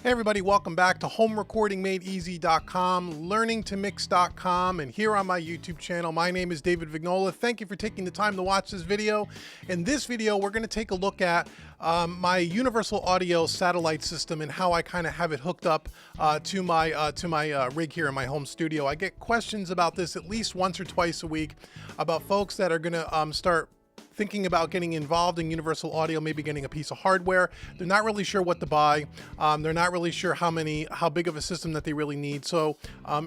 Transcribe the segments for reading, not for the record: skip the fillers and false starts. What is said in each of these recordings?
Hey everybody, welcome back to homerecordingmadeeasy.com, learningtomix.com, and here on my YouTube channel. My name is David Vignola. Thank you for taking the time to watch this video. In this video, we're going to take a look at my universal audio satellite system and how I kind of have it hooked up to my rig here in my home studio. I get questions about this at least once or twice a week about folks that are going to start thinking about getting involved in universal audio, maybe getting a piece of hardware. They're not really sure what to buy. They're not really sure how big of a system that they really need. So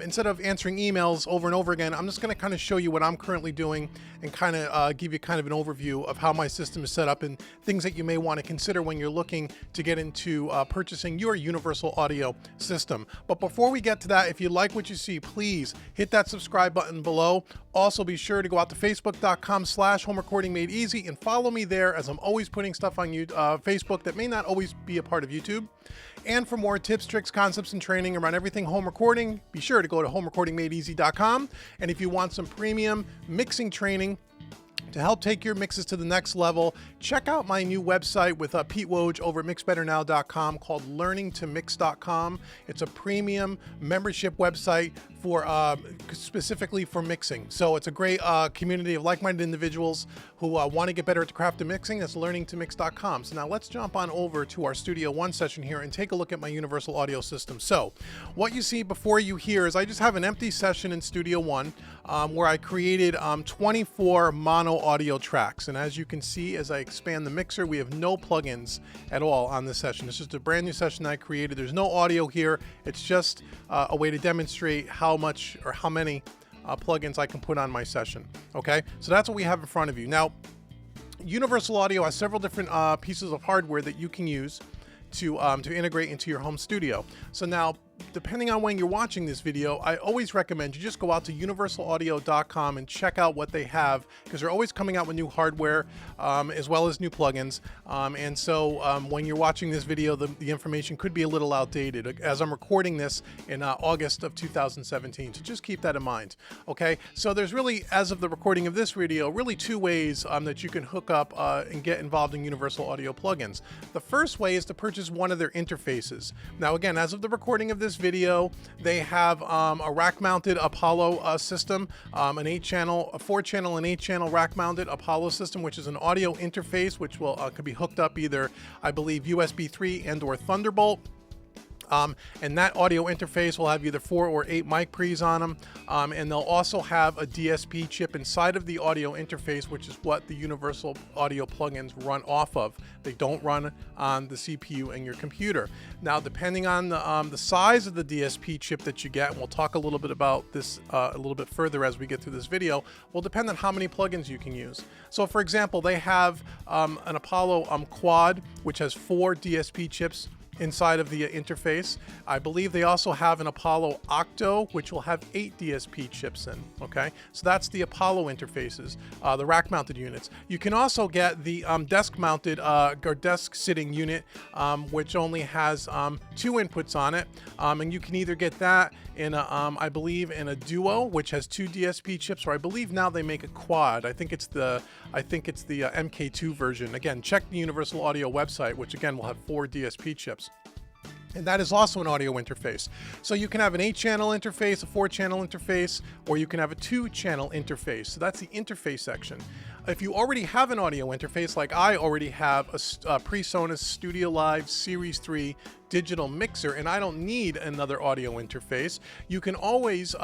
instead of answering emails over and over again, I'm just going to kind of show you what I'm currently doing and kind of give you kind of an overview of how my system is set up and things that you may want to consider when you're looking to get into purchasing your universal audio system. But before we get to that, if you like what you see, please hit that subscribe button below. Also, be sure to go out to facebook.com/homerecordingmadeeasy and follow me there, as I'm always putting stuff on Facebook that may not always be a part of YouTube. And for more tips, tricks, concepts, and training around everything home recording, be sure to go to homerecordingmadeeasy.com. And if you want some premium mixing training to help take your mixes to the next level, check out my new website with Pete Woj over at mixbetternow.com called learningtomix.com. It's a premium membership website for specifically for mixing. So it's a great community of like-minded individuals who want to get better at the craft of mixing. That's learningtomix.com. So now let's jump on over to our Studio One session here and take a look at my universal audio system. So what you see before you here is I just have an empty session in Studio One where I created 24 mono audio tracks. And as you can see, as I expand the mixer, we have no plugins at all on this session. This is just a brand new session I created. There's no audio here. It's just a way to demonstrate how much or how many plugins I can put on my session. Okay, so that's what we have in front of you. Now, Universal Audio has several different pieces of hardware that you can use to integrate into your home studio. So now, depending on when you're watching this video, I always recommend you just go out to universalaudio.com and check out what they have, because they're always coming out with new hardware as well as new plugins. And so when you're watching this video, the information could be a little outdated, as I'm recording this in August of 2017. So just keep that in mind. Okay, so there's really, as of the recording of this video, really two ways that you can hook up and get involved in universal audio plugins. The first way is to purchase one of their interfaces. Now again, as of the recording of this video, they have a rack-mounted Apollo system, a 4-channel and 8-channel rack-mounted Apollo system, which is an audio interface which will could be hooked up either, I believe, USB 3 and/or Thunderbolt. And that audio interface will have either 4 or 8 mic pre's on them. And they'll also have a DSP chip inside of the audio interface, which is what the universal audio plugins run off of. They don't run on the CPU in your computer. Now, depending on the size of the DSP chip that you get, and we'll talk a little bit about this a little bit further as we get through this video, will depend on how many plugins you can use. So for example, they have an Apollo Quad, which has 4 DSP chips inside of the interface. I believe they also have an Apollo Octo, which will have 8 DSP chips in. Okay, so that's the Apollo interfaces, the rack-mounted units. You can also get the desk-mounted or desk-sitting unit, which only has 2 inputs on it, and you can either get that in a, I believe, in a Duo, which has 2 DSP chips, or I believe now they make a Quad. I think it's the MK2 version. Again, check the Universal Audio website, which again will have 4 DSP chips. And that is also an audio interface. So you can have an 8-channel interface, a 4-channel interface, or you can have a 2-channel interface. So that's the interface section. If you already have an audio interface, like I already have a PreSonus Studio Live Series 3 digital mixer, and I don't need another audio interface, you can always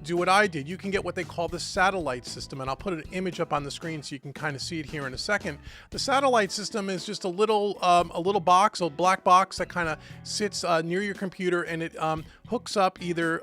do what I did. You can get what they call the satellite system, and I'll put an image up on the screen so you can kind of see it here in a second. The satellite system is just a little box, a black box that kind of sits near your computer, and it hooks up either,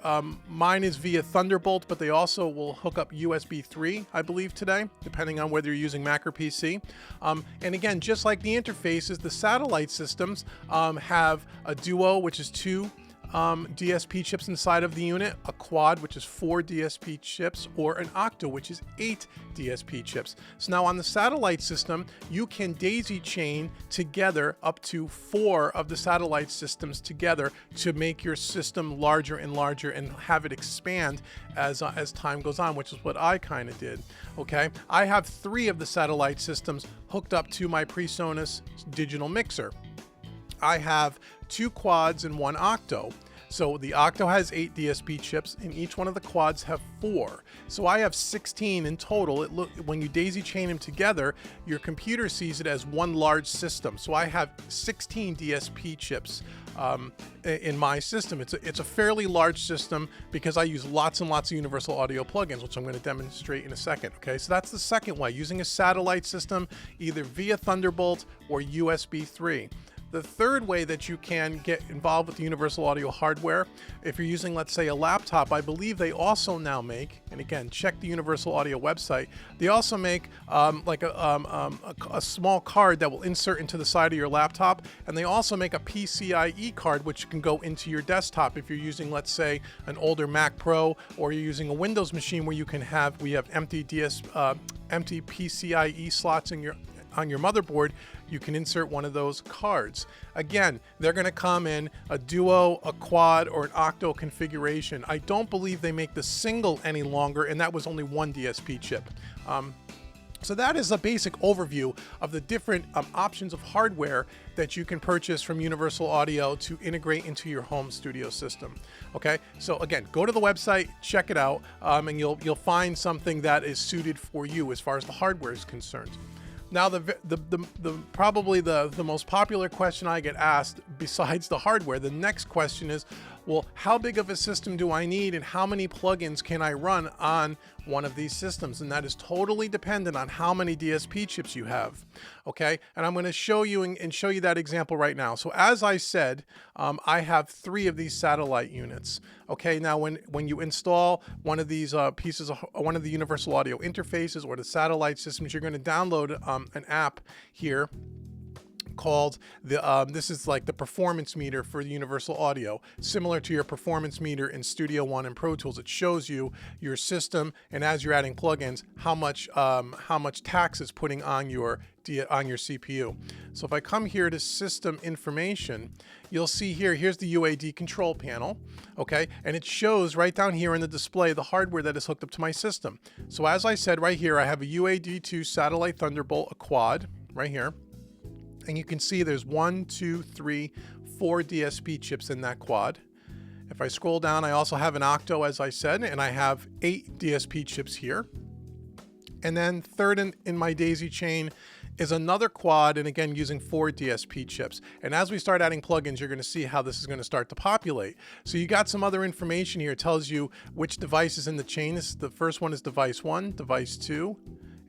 mine is via Thunderbolt, but they also will hook up USB 3, I believe, today, depending on whether you're using Mac or PC. And again, just like the interfaces, the satellite systems have a Duo, which is 2 DSP chips inside of the unit, a Quad, which is 4 DSP chips, or an Octo, which is 8 DSP chips. So now on the satellite system, you can daisy chain together up to 4 of the satellite systems together to make your system larger and larger and have it expand as time goes on, which is what I kind of did. Okay, I have 3 of the satellite systems hooked up to my PreSonus digital mixer. I have 2 quads and 1 octo. So the octo has 8 DSP chips, and each one of the quads have 4. So I have 16 in total. When you daisy chain them together, your computer sees it as one large system. So I have 16 DSP chips in my system. It's a fairly large system because I use lots and lots of universal audio plugins, which I'm going to demonstrate in a second. Okay, so that's the second way, using a satellite system, either via Thunderbolt or USB 3. The third way that you can get involved with the universal audio hardware, if you're using, let's say, a laptop, I believe they also now make, and again, check the universal audio website, they also make like a small card that will insert into the side of your laptop, and they also make a PCIe card which can go into your desktop if you're using, let's say, an older Mac Pro, or you're using a Windows machine where we have empty PCIe slots in on your motherboard. You can insert one of those cards. Again, they're going to come in a duo, a quad, or an octo configuration. I don't believe they make the single any longer, and that was only 1 DSP chip. So that is a basic overview of the different options of hardware that you can purchase from Universal Audio to integrate into your home studio system. Okay, so again, go to the website, check it out, and you'll find something that is suited for you as far as the hardware is concerned. Now, probably the most popular question I get asked, besides the hardware, the next question is, well, how big of a system do I need, and how many plugins can I run on one of these systems? And that is totally dependent on how many DSP chips you have. Okay, and I'm going to show you and show you that example right now. So as I said, I have 3 of these satellite units. Okay, now when you install one of these pieces of one of the universal audio interfaces or the satellite systems, you're going to download an app here called this is like the performance meter for the universal audio, similar to your performance meter in Studio One and Pro Tools. It shows you your system, and as you're adding plugins, how much tax it's putting on your CPU. So if I come here to system information, you'll see here's the Uad Control Panel, okay, and it shows right down here in the display the hardware that is hooked up to my system. So as I said, right here I have a UAD2 satellite Thunderbolt, a quad right here. And you can see there's 1, 2, 3, 4 DSP chips in that quad. If I scroll down, I also have an octo, as I said, and I have 8 DSP chips here. And then third in my daisy chain is another quad, and again using 4 DSP chips. And as we start adding plugins, you're going to see how this is going to start to populate. So you got some other information here. It tells you which device is in the chain. The first one is device 1, device 2,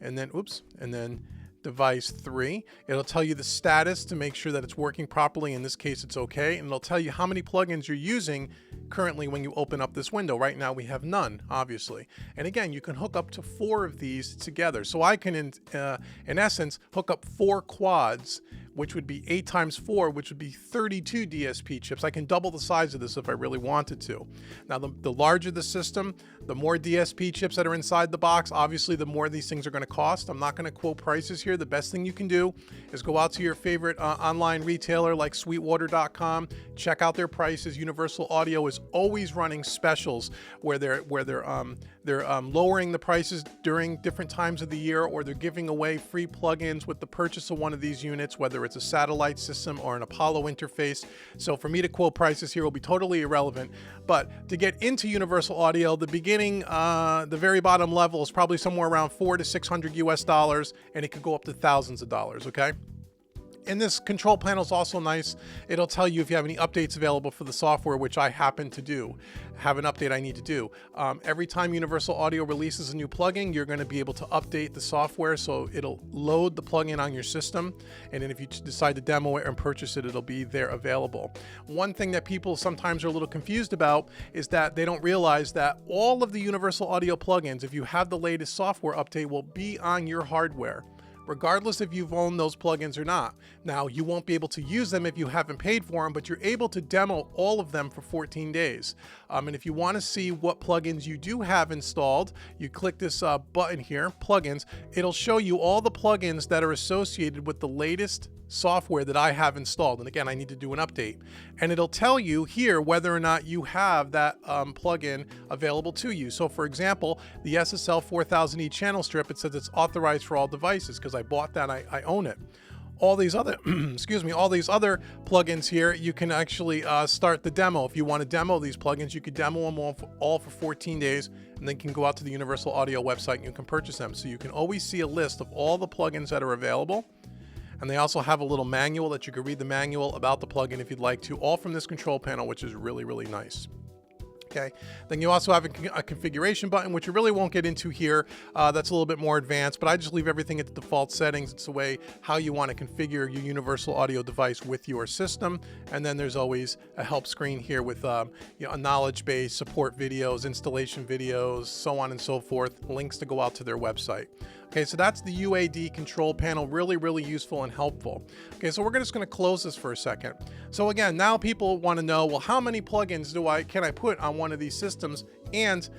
and then device 3. It'll tell you the status to make sure that it's working properly. In this case, it's okay. And it'll tell you how many plugins you're using currently when you open up this window. Right now we have none, obviously. And again, you can hook up to 4 of these together. So I can, in essence, hook up 4 quads, which would be 8 times 4, which would be 32 DSP chips. I can double the size of this if I really wanted to. Now, the larger the system, the more DSP chips that are inside the box, obviously the more these things are going to cost. I'm not going to quote prices here. The best thing you can do is go out to your favorite online retailer like sweetwater.com, check out their prices. Universal Audio is always running specials where they're lowering the prices during different times of the year, or they're giving away free plugins with the purchase of one of these units, whether it's a satellite system or an Apollo interface. So for me to quote prices here will be totally irrelevant. But to get into Universal Audio, the beginning, the very bottom level is probably somewhere around $400 to $600 US, and it could go up to thousands of dollars, okay? And this control panel is also nice. It'll tell you if you have any updates available for the software, which I happen to have an update I need to do. Every time Universal Audio releases a new plugin, you're going to be able to update the software, so it'll load the plugin on your system, and then if you decide to demo it and purchase it, it'll be there available. One thing that people sometimes are a little confused about is that they don't realize that all of the Universal Audio plugins, if you have the latest software update, will be on your hardware, regardless if you've owned those plugins or not. Now, you won't be able to use them if you haven't paid for them, but you're able to demo all of them for 14 days. And if you want to see what plugins you do have installed, you click this button here, plugins. It'll show you all the plugins that are associated with the latest software that I have installed. And again, I need to do an update. And it'll tell you here whether or not you have that plugin available to you. So for example, the Ssl 4000E channel strip, it says it's authorized for all devices because I bought that, I own it. all these other, excuse me, all these other plugins here, you can actually start the demo. If you want to demo these plugins, you could demo them all for 14 days, and then can go out to the Universal Audio website and you can purchase them. So you can always see a list of all the plugins that are available. And they also have a little manual that you can read the manual about the plugin if you'd like to, all from this control panel, which is really, really nice. Okay, then you also have a configuration button, which you really won't get into here. That's a little bit more advanced, but I just leave everything at the default settings. It's the way how you want to configure your universal audio device with your system. And then there's always a help screen here with a knowledge base, support videos, installation videos, so on and so forth, links to go out to their website. Okay, so that's the UAD control panel, really, really useful and helpful. Okay, so we're just going to close this for a second. So again, now people want to know, well, how many plugins can I put on one of these systems, and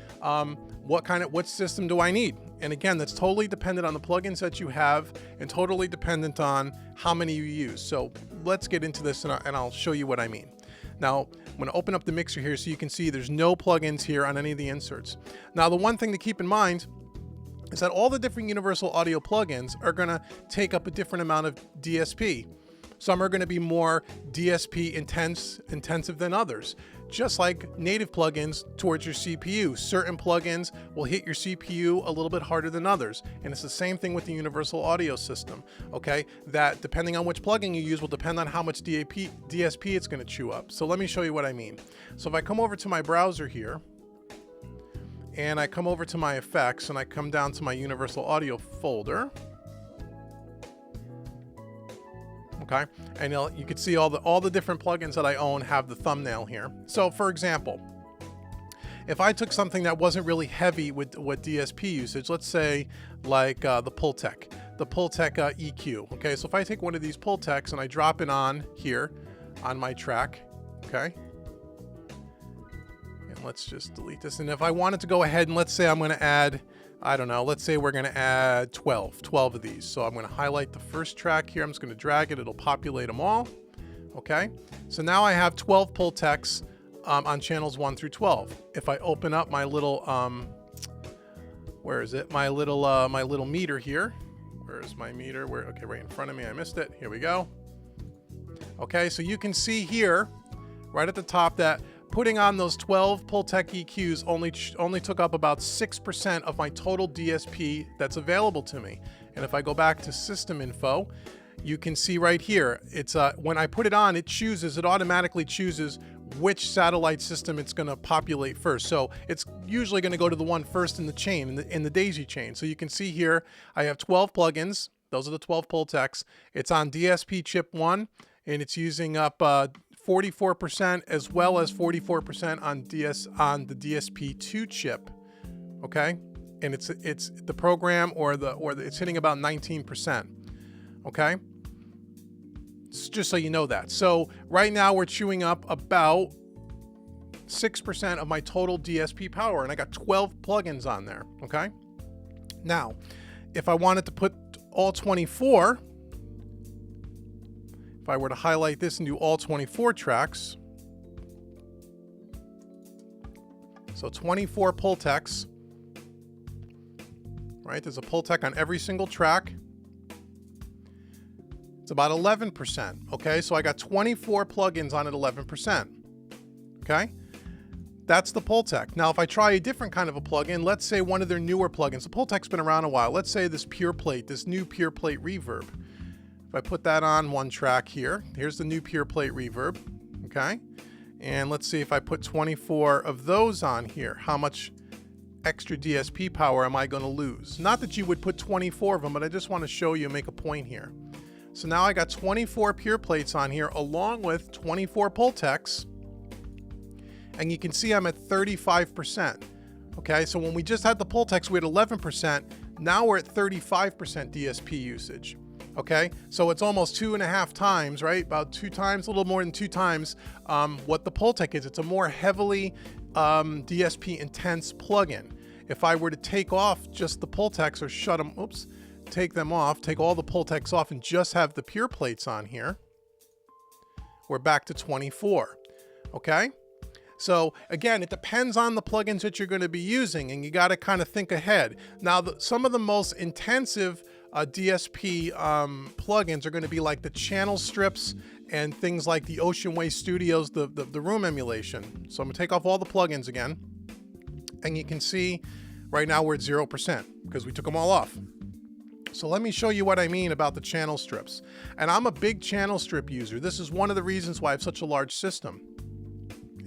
what system do I need? And again, that's totally dependent on the plugins that you have and totally dependent on how many you use. So let's get into this and I'll show you what I mean. Now, I'm going to open up the mixer here so you can see there's no plugins here on any of the inserts. Now, the one thing to keep in mind is that all the different universal audio plugins are going to take up a different amount of DSP. Some are going to be more DSP intensive than others. Just like native plugins towards your CPU, certain plugins will hit your CPU a little bit harder than others. And it's the same thing with the universal audio system, okay? That depending on which plugin you use will depend on how much DSP it's going to chew up. So let me show you what I mean. So if I come over to my browser here, and I come over to my effects and I come down to my universal audio folder. Okay, and you can see all the different plugins that I own have the thumbnail here. So for example, if I took something that wasn't really heavy with DSP usage, let's say like the Pultec EQ. Okay, so if I take one of these Pultecs and I drop it on here on my track, okay. Let's just delete this. And if I wanted to go ahead and let's say I'm going to add, I don't know, let's say we're going to add 12 of these. So I'm going to highlight the first track here. I'm just going to drag it. It'll populate them all. Okay. So now I have 12 Pultecs on channels 1 through 12. If I open up my little, where is it? My little meter here. Where's my meter? Okay, right in front of me. I missed it. Here we go. Okay. So you can see here right at the top that putting on those 12 Pultec EQs only took up about 6% of my total DSP that's available to me. And if I go back to system info, you can see right here, it's when I put it on, it automatically chooses which satellite system it's going to populate first. So it's usually going to go to the one first in the chain, in the daisy chain. So you can see here, I have 12 plugins. Those are the 12 Pultecs. It's on DSP chip 1, and it's using up 44% as well as 44% on the DSP2 chip, okay? And it's the program or it's hitting about 19%, okay? It's just so you know that. So right now we're chewing up about 6% of my total DSP power, and I got 12 plugins on there, okay? Now, if I wanted to put all 24, if I were to highlight this and do all 24 tracks, so 24 Pultecs, right? There's a Pultec on every single track. It's about 11%, okay? So I got 24 plugins on it, 11%, okay? That's the Pultec. Now, if I try a different kind of a plugin, let's say one of their newer plugins, the Pultec's been around a while. Let's say this Pure Plate, this new Pure Plate Reverb. If I put that on one track here, here's the new Pure Plate Reverb, okay? And let's see if I put 24 of those on here, how much extra DSP power am I going to lose? Not that you would put 24 of them, but I just want to show you, make a point here. So now I got 24 Pure Plates on here along with 24 Pultecs, and you can see I'm at 35%, okay? So when we just had the Pultecs, we had 11%. Now we're at 35% DSP usage. Okay, so it's almost 2.5 times, right? About 2 times, a little more than 2 times what the Pultec is. It's a more heavily DSP intense plugin. If I were to take off just the Pultecs or shut them, take them off, take all the Pultecs off and just have the Pure Plates on here, we're back to 24, okay? So again, it depends on the plugins that you're going to be using, and you got to kind of think ahead. Now, some of the most intensive DSP plugins are going to be like the channel strips and things like the Ocean Way Studios, the room emulation. So I'm going to take off all the plugins again. And you can see right now we're at 0% because we took them all off. So let me show you what I mean about the channel strips. And I'm a big channel strip user. This is one of the reasons why I have such a large system.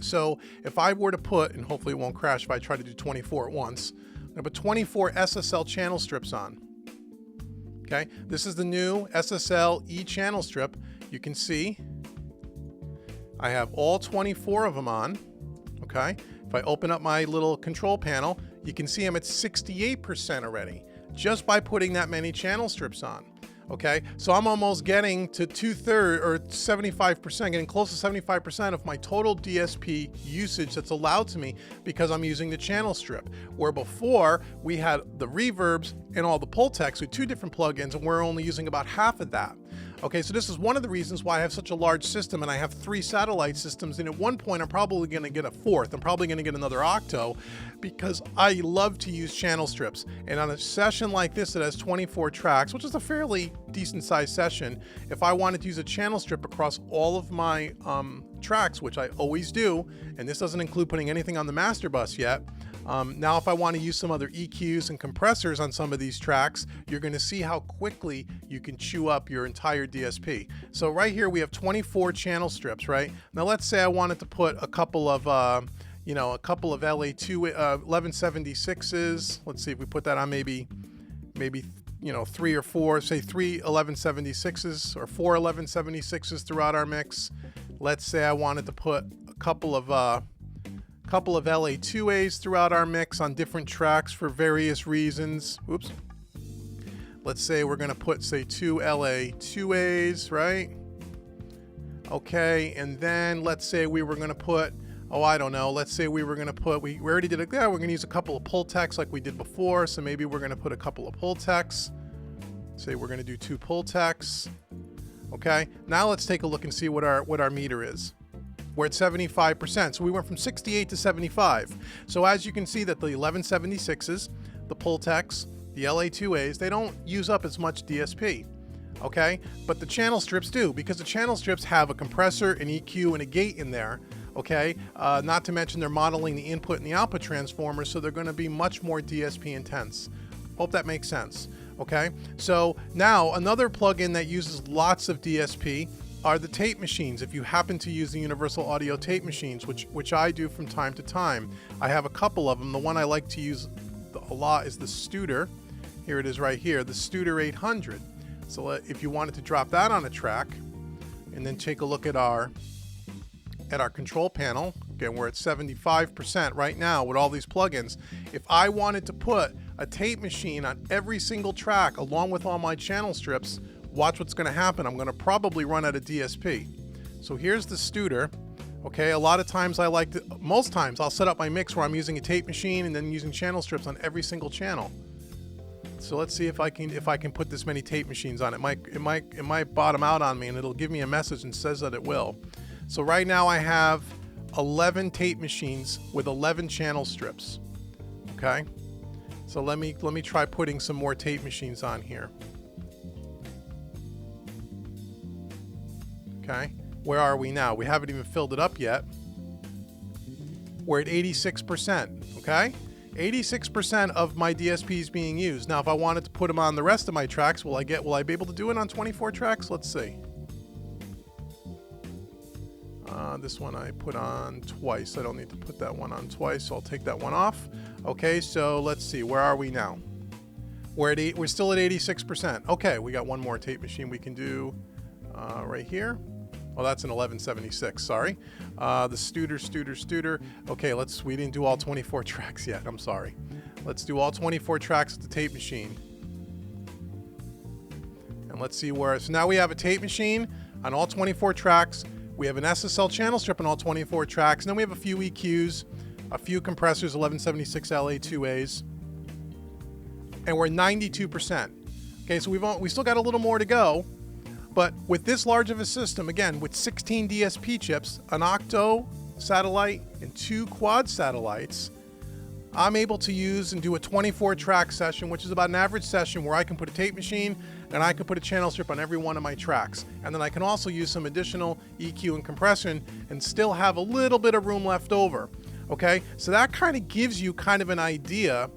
So if I were to put, and hopefully it won't crash if I try to do 24 at once, I'm going to put 24 Ssl channel strips on. Okay, this is the new Ssl channel strip. You can see I have all 24 of them on. Okay, if I open up my little control panel, you can see I'm at 68% already, just by putting that many channel strips on. Okay, so I'm almost getting to 2/3 or 75%, getting close to 75% of my total DSP usage that's allowed to me because I'm using the channel strip. Where before we had the reverbs and all the Pultecs with 2 different plugins, and we're only using about half of that. Okay, so this is one of the reasons why I have such a large system, and I have 3 satellite systems, and at one point I'm probably going to get a 4th. I'm probably going to get another octo because I love to use channel strips. And on a session like this that has 24 tracks, which is a fairly decent sized session, if I wanted to use a channel strip across all of my tracks, which I always do, and this doesn't include putting anything on the master bus yet. Now if I want to use some other EQs and compressors on some of these tracks, you're going to see how quickly you can chew up your entire DSP. So right here we have 24 channel strips, right? Now let's say I wanted to put a couple of a couple of LA2 1176s. Let's see if we put that on maybe 3 or 4, say 3 1176s or 4 1176s throughout our mix. Let's say I wanted to put a couple of LA2As throughout our mix on different tracks for various reasons. Oops. Let's say we're going to put, say, 2 LA2As, right? Okay, and then let's say we were going to put, I don't know, let's say we were going to put, we already did it, yeah, we're going to use a couple of Pultecs like we did before, so maybe we're going to put a couple of Pultecs. Say we're going to do 2 Pultecs. Okay, now let's take a look and see what our meter is. We're at 75%, so we went from 68 to 75. So as you can see that the 1176s, the Pultecs, the LA2As, they don't use up as much DSP, okay? But the channel strips do, because the channel strips have a compressor, an EQ, and a gate in there, okay? Not to mention they're modeling the input and the output transformers, so they're gonna be much more DSP intense. Hope that makes sense, okay? So now another plugin that uses lots of DSP are the tape machines. If you happen to use the universal audio tape machines, which I do from time to time, I have a couple of them. The one I like to use a lot is the Studer. Here it is right here, the Studer 800. So if you wanted to drop that on a track and then take a look at our control panel, again, we're at 75% right now with all these plugins. If I wanted to put a tape machine on every single track along with all my channel strips, watch what's going to happen. I'm going to probably run out of DSP. So here's the Studer. Okay, a lot of times most times I'll set up my mix where I'm using a tape machine and then using channel strips on every single channel. So let's see if I can put this many tape machines on. It might bottom out on me, and it'll give me a message and says that it will. So right now I have 11 tape machines with 11 channel strips. Okay, so let me try putting some more tape machines on here. Okay, where are we now? We haven't even filled it up yet. We're at 86%, okay? 86% of my DSP is being used. Now, if I wanted to put them on the rest of my tracks, will I be able to do it on 24 tracks? Let's see. This one I put on twice. I don't need to put that one on twice, so I'll take that one off. Okay, so let's see, where are we now? We're still at 86%. Okay, we got one more tape machine we can do right here. Oh, that's an 1176, sorry. The Studer. Okay, we didn't do all 24 tracks yet, I'm sorry. Let's do all 24 tracks with the tape machine. And let's see so now we have a tape machine on all 24 tracks. We have an Ssl channel strip on all 24 tracks. And then we have a few EQs, a few compressors, 1176 LA2As. And we're 92%. Okay, so we still got a little more to go. But with this large of a system, again, with 16 DSP chips, an octo satellite, and 2 quad satellites, I'm able to use and do a 24 track session, which is about an average session where I can put a tape machine and I can put a channel strip on every one of my tracks. And then I can also use some additional EQ and compression and still have a little bit of room left over. Okay, so that kind of gives you kind of an idea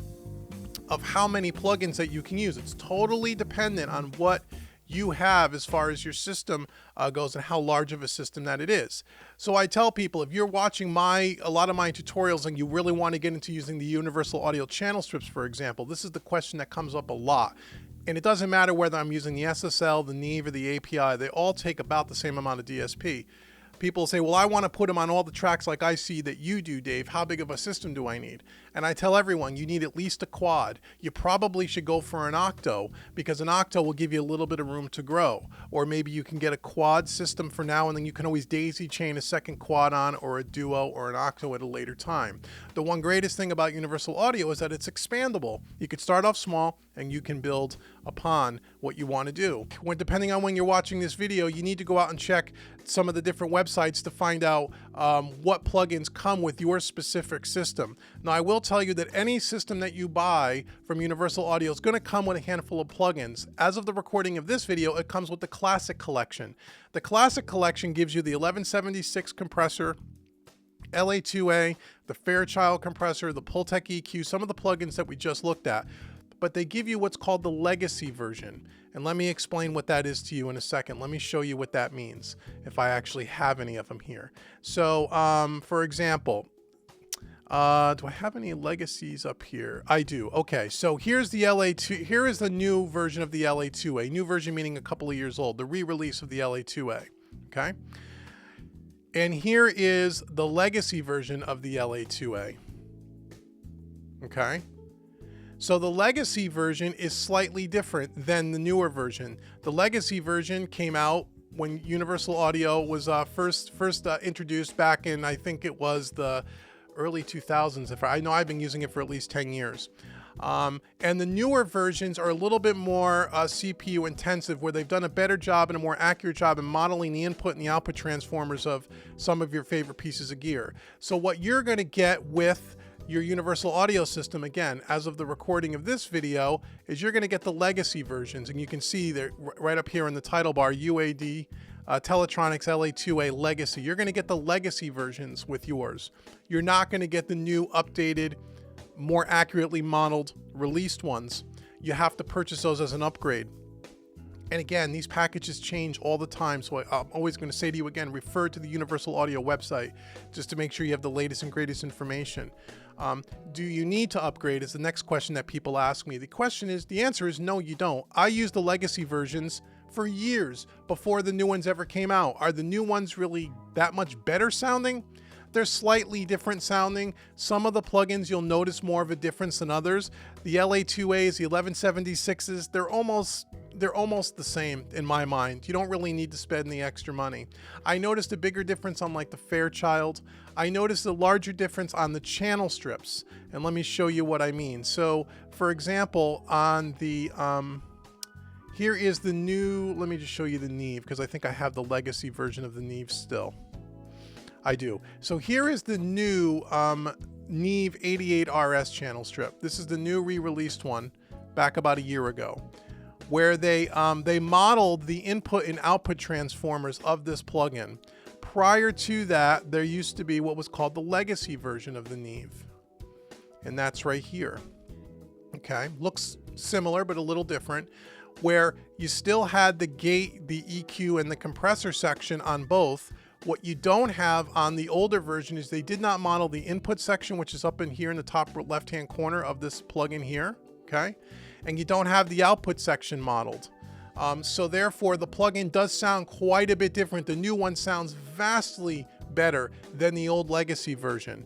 of how many plugins that you can use. It's totally dependent on what you have as far as your system goes and how large of a system that it is. So I tell people, if you're watching a lot of my tutorials and you really want to get into using the universal audio channel strips, for example, this is the question that comes up a lot. And it doesn't matter whether I'm using the SSL, the Neve, or the API, they all take about the same amount of DSP. People say, well, I want to put them on all the tracks like I see that you do, Dave. How big of a system do I need? And I tell everyone, you need at least a quad. You probably should go for an octo, because an octo will give you a little bit of room to grow. Or maybe you can get a quad system for now, and then you can always daisy chain a second quad on, or a duo, or an octo at a later time. The one greatest thing about universal audio is that it's expandable. You could start off small, and you can build upon what you want to do. Depending on when you're watching this video, you need to go out and check some of the different websites to find out what plugins come with your specific system. Now, I will tell you that any system that you buy from Universal Audio is going to come with a handful of plugins. As of the recording of this video, it comes with the Classic Collection. The Classic Collection gives you the 1176 compressor, LA2A, the Fairchild compressor, the Pultec EQ, some of the plugins that we just looked at. But they give you what's called the legacy version. And let me explain what that is to you in a second. Let me show you what that means, if I actually have any of them here. So, for example, do I have any legacies up here? I do. Okay, so here's the LA2. Here is the new version of the LA2A. New version meaning a couple of years old, the re-release of the LA2A. Okay? And here is the legacy version of the LA2A. Okay? So the legacy version is slightly different than the newer version. The legacy version came out when Universal Audio was first introduced back in, I think it was the early 2000s. I know I've been using it for at least 10 years. And the newer versions are a little bit more CPU intensive, where they've done a better job and a more accurate job in modeling the input and the output transformers of some of your favorite pieces of gear. So what you're going to get with your universal audio system, again, as of the recording of this video, is you're going to get the legacy versions. And you can see that right up here in the title bar, UAD, Teletronics LA2A Legacy. You're going to get the legacy versions with yours. You're not going to get the new, updated, more accurately modeled, released ones. You have to purchase those as an upgrade. And again, these packages change all the time, so I'm always going to say to you again, refer to the Universal Audio website just to make sure you have the latest and greatest information. Do you need to upgrade is the next question that people ask me. The answer is no, you don't. I use the legacy versions for years before the new ones ever came out. Are the new ones really that much better sounding? They're slightly different sounding. Some of the plugins you'll notice more of a difference than others. The LA2As, the 1176s, they're almost the same in my mind. You don't really need to spend the extra money. I noticed a bigger difference on like the Fairchild. I noticed a larger difference on the channel strips. And let me show you what I mean. So for example, on the, here is the new, let me just show you the Neve, because I think I have the legacy version of the Neve still. I do. So here is the new Neve 88RS channel strip. This is the new re-released one back about a year ago, where they modeled the input and output transformers of this plugin. Prior to that, there used to be what was called the legacy version of the Neve. And that's right here. Okay, looks similar, but a little different, where you still had the gate, the EQ, and the compressor section on both. What you don't have on the older version is they did not model the input section, which is up in here in the top left-hand corner of this plugin here, okay? And you don't have the output section modeled. So therefore, the plugin does sound quite a bit different. The new one sounds vastly better than the old legacy version.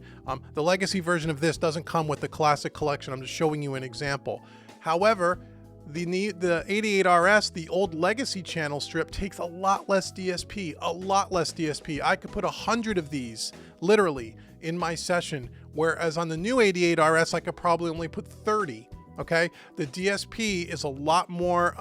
The legacy version of this doesn't come with the classic collection. I'm just showing you an example. However, the 88RS, the old legacy channel strip, takes a lot less DSP, a lot less DSP. I could put 100 of these, literally, in my session, whereas on the new 88RS, I could probably only put 30. Okay, the DSP is a lot more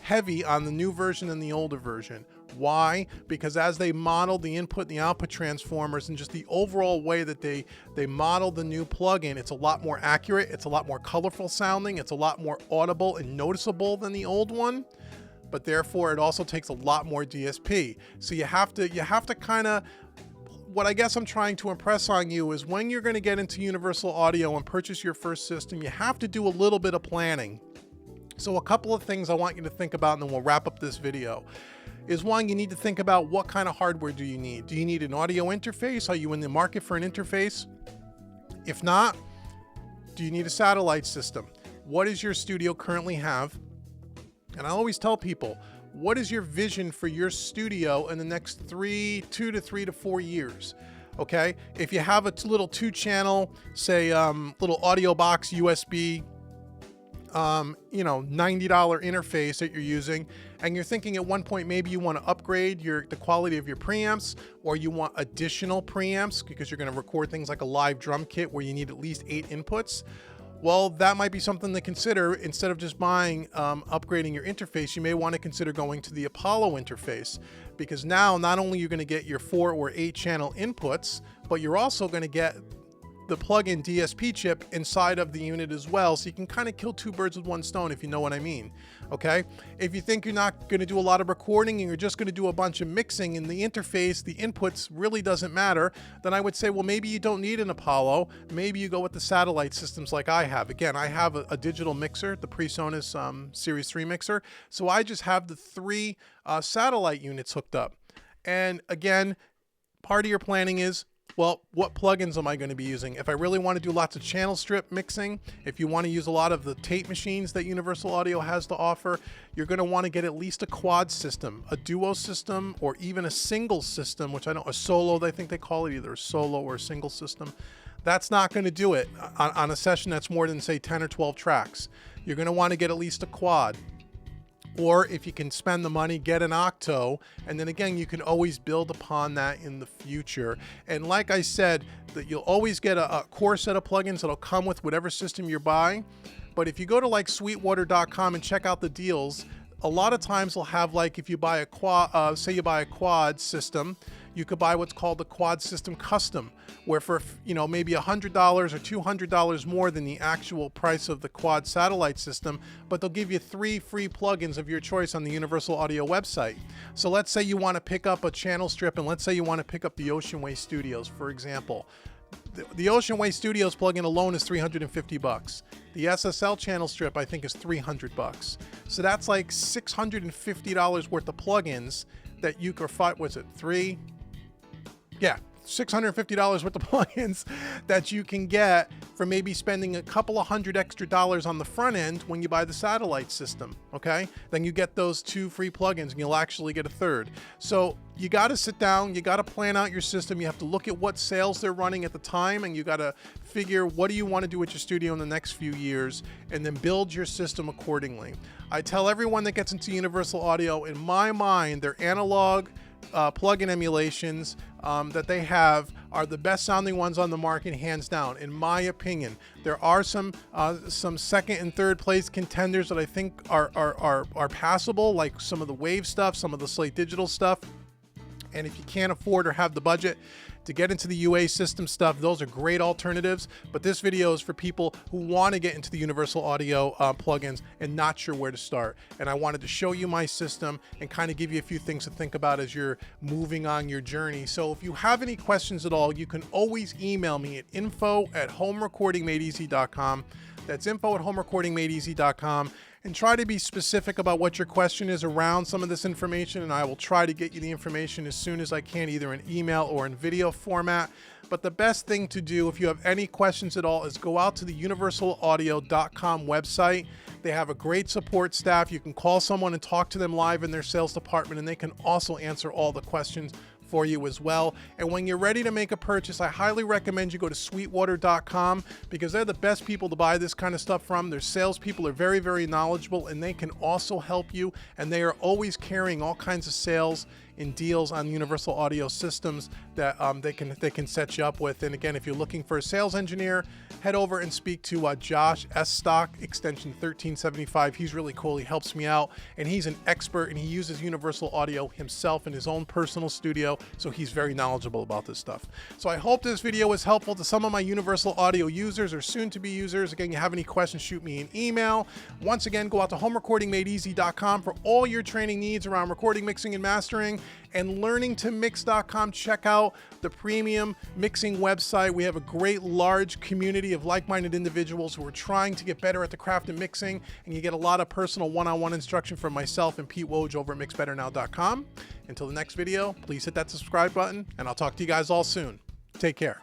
heavy on the new version than the older version. Why? Because as they modeled the input and the output transformers and just the overall way that they modeled the new plugin, it's a lot more accurate, it's a lot more colorful sounding, it's a lot more audible and noticeable than the old one, but therefore it also takes a lot more DSP. So you have to kind of, what I guess I'm trying to impress on you is when you're going to get into Universal Audio and purchase your first system, you have to do a little bit of planning. So a couple of things I want you to think about, and then we'll wrap up this video. Is one, you need to think about what kind of hardware do you need? Do you need an audio interface? Are you in the market for an interface? If not, do you need a satellite system? What does your studio currently have? And I always tell people, what is your vision for your studio in the next 2 to 3 to 4 years? Okay, if you have a little 2-channel, say little audio box USB, $90 interface that you're using, and you're thinking at one point maybe you want to upgrade the quality of your preamps, or you want additional preamps because you're going to record things like a live drum kit where you need at least 8 inputs. Well, that might be something to consider. Instead of just buying, upgrading your interface, you may want to consider going to the Apollo interface, because now not only are you going to get your 4 or 8 channel inputs, but you're also going to get the plug-in DSP chip inside of the unit as well, so you can kind of kill 2 birds with 1 stone, if you know what I mean. Okay, if you think you're not going to do a lot of recording and you're just going to do a bunch of mixing and the interface, the inputs really doesn't matter, then I would say, well, maybe you don't need an Apollo. Maybe you go with the satellite systems like I have. Again, I have a digital mixer, the PreSonus Series 3 mixer, so I just have the 3 satellite units hooked up. And again, part of your planning is, well, what plugins am I going to be using? If I really want to do lots of channel strip mixing, if you want to use a lot of the tape machines that Universal Audio has to offer, you're going to want to get at least a quad system, a duo system, or even a single system, which I know a solo, I think they call it, either a solo or a single system. That's not going to do it on a session that's more than, say, 10 or 12 tracks. You're going to want to get at least a quad. Or if you can spend the money, get an octo, and then again, you can always build upon that in the future. And like I said, that you'll always get a core set of plugins that'll come with whatever system you're buying. But if you go to like sweetwater.com and check out the deals, a lot of times they'll have, like, if you buy a quad, say you buy a quad system, you could buy what's called the quad system custom, where for, maybe $100 or $200 more than the actual price of the quad satellite system, but they'll give you 3 free plugins of your choice on the Universal Audio website. So let's say you want to pick up a channel strip, and let's say you want to pick up the Ocean Way Studios, for example. The Ocean Way Studios plugin alone is $350. The Ssl Channel Strip, I think, is $300. So that's like $650 worth of plugins that you could find. Was it 3? Yeah, $650 worth of plugins that you can get for maybe spending a couple of $100 extra on the front end when you buy the satellite system. Okay, then you get those 2 free plugins and you'll actually get a 3rd. So you got to sit down, you got to plan out your system, you have to look at what sales they're running at the time, and you got to figure what do you want to do with your studio in the next few years, and then build your system accordingly. I tell everyone that gets into Universal Audio, in my mind, their analog plugin emulations that they have are the best sounding ones on the market, hands down, in my opinion. There are some second and third place contenders that I think are passable, like some of the Wave stuff, some of the Slate Digital stuff. And if you can't afford or have the budget to get into the UA system stuff, those are great alternatives. But this video is for people who want to get into the Universal Audio plugins and not sure where to start. And I wanted to show you my system and kind of give you a few things to think about as you're moving on your journey. So if you have any questions at all, you can always email me at info@homerecordingmadeeasy.com. That's info@homerecordingmadeeasy.com. And try to be specific about what your question is around some of this information, and I will try to get you the information as soon as I can, either in email or in video format. But the best thing to do if you have any questions at all is go out to the universalaudio.com website. They have a great support staff. You can call someone and talk to them live in their sales department, and they can also answer all the questions for you as well. And when you're ready to make a purchase, I highly recommend you go to sweetwater.com, because they're the best people to buy this kind of stuff from. Their salespeople are very, very knowledgeable, and they can also help you. And they are always carrying all kinds of sales and deals on universal audio systems that they can set you up with. And again, if you're looking for a sales engineer, head over and speak to Josh Stock, extension 1375. He's really cool. He helps me out, and he's an expert, and he uses universal audio himself in his own personal studio, so he's very knowledgeable about this stuff. So I hope this video was helpful to some of my universal audio users or soon-to-be users. Again, you have any questions, shoot me an email. Once again, go out to homerecordingmadeeasy.com for all your training needs around recording, mixing, and mastering, and learningtomix.com. Check out the premium mixing website. We have a great large community of like-minded individuals who are trying to get better at the craft of mixing, and you get a lot of personal one-on-one instruction from myself and Pete Woj over at mixbetternow.com. Until the next video, please hit that subscribe button, and I'll talk to you guys all soon. Take care.